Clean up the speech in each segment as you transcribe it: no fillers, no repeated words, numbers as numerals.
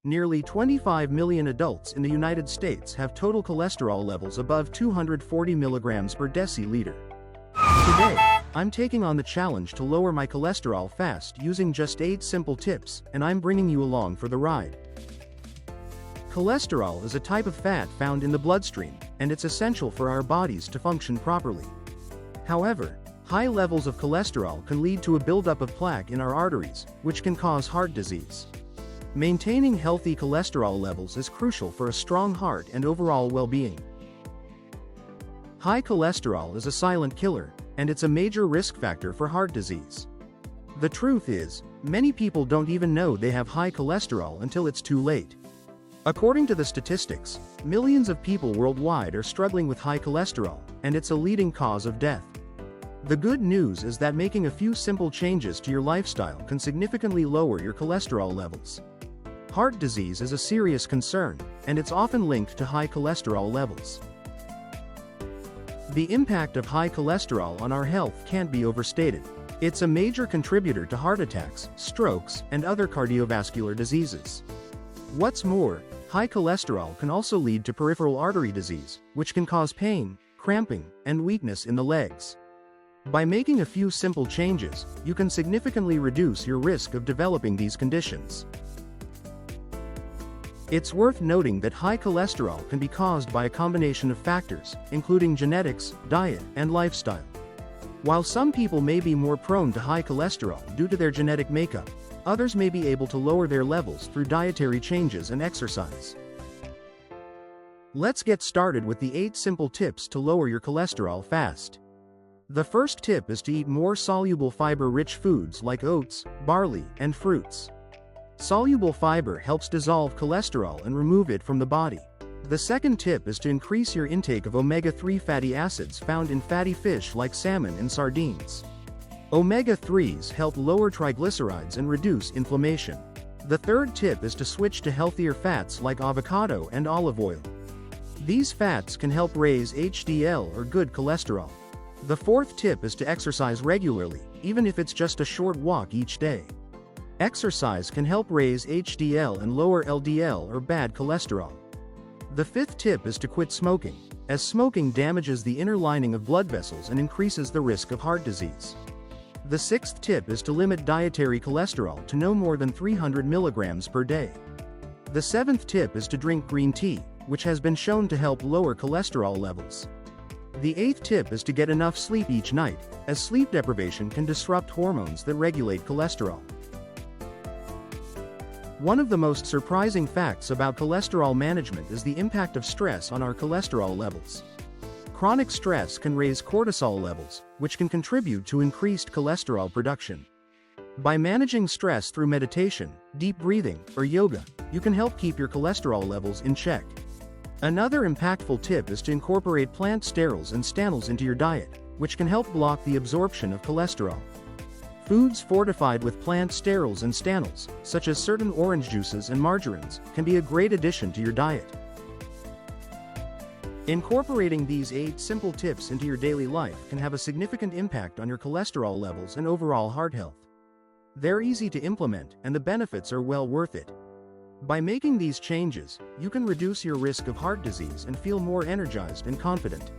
Nearly 25 million adults in the United States have total cholesterol levels above 240 milligrams per deciliter. Today, I'm taking on the challenge to lower my cholesterol fast using just 8 simple tips, and I'm bringing you along for the ride. Cholesterol is a type of fat found in the bloodstream, and it's essential for our bodies to function properly. However, high levels of cholesterol can lead to a buildup of plaque in our arteries, which can cause heart disease. Maintaining healthy cholesterol levels is crucial for a strong heart and overall well-being. High cholesterol is a silent killer, and it's a major risk factor for heart disease. The truth is, many people don't even know they have high cholesterol until it's too late. According to the statistics, millions of people worldwide are struggling with high cholesterol, and it's a leading cause of death. The good news is that making a few simple changes to your lifestyle can significantly lower your cholesterol levels. Heart disease is a serious concern, and it's often linked to high cholesterol levels. The impact of high cholesterol on our health can't be overstated. It's a major contributor to heart attacks, strokes, and other cardiovascular diseases. What's more, high cholesterol can also lead to peripheral artery disease, which can cause pain, cramping, and weakness in the legs. By making a few simple changes, you can significantly reduce your risk of developing these conditions. It's worth noting that high cholesterol can be caused by a combination of factors, including genetics, diet, and lifestyle. While some people may be more prone to high cholesterol due to their genetic makeup, others may be able to lower their levels through dietary changes and exercise. Let's get started with the 8 simple tips to lower your cholesterol fast. The first tip is to eat more soluble fiber-rich foods like oats, barley, and fruits. Soluble fiber helps dissolve cholesterol and remove it from the body. The second tip is to increase your intake of omega-3 fatty acids found in fatty fish like salmon and sardines. Omega-3s help lower triglycerides and reduce inflammation. The third tip is to switch to healthier fats like avocado and olive oil. These fats can help raise HDL or good cholesterol. The fourth tip is to exercise regularly, even if it's just a short walk each day. Exercise can help raise HDL and lower LDL or bad cholesterol. The fifth tip is to quit smoking, as smoking damages the inner lining of blood vessels and increases the risk of heart disease. The sixth tip is to limit dietary cholesterol to no more than 300 milligrams per day. The seventh tip is to drink green tea, which has been shown to help lower cholesterol levels. The eighth tip is to get enough sleep each night, as sleep deprivation can disrupt hormones that regulate cholesterol. One of the most surprising facts about cholesterol management is the impact of stress on our cholesterol levels. Chronic stress can raise cortisol levels, which can contribute to increased cholesterol production. By managing stress through meditation, deep breathing, or yoga, you can help keep your cholesterol levels in check. Another impactful tip is to incorporate plant sterols and stanols into your diet, which can help block the absorption of cholesterol. Foods fortified with plant sterols and stanols, such as certain orange juices and margarines, can be a great addition to your diet. Incorporating these 8 simple tips into your daily life can have a significant impact on your cholesterol levels and overall heart health. They're easy to implement, and the benefits are well worth it. By making these changes, you can reduce your risk of heart disease and feel more energized and confident.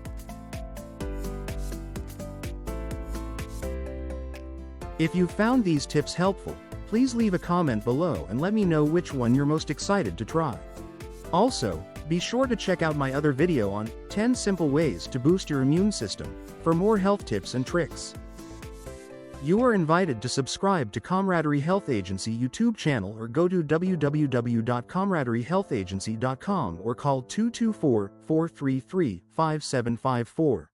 If you found these tips helpful, please leave a comment below and let me know which one you're most excited to try. Also, be sure to check out my other video on 10 simple ways to boost your immune system for more health tips and tricks. You are invited to subscribe to Camaraderie Health Agency YouTube channel or go to www.camaraderiehealthagency.com or call 224-433-5754.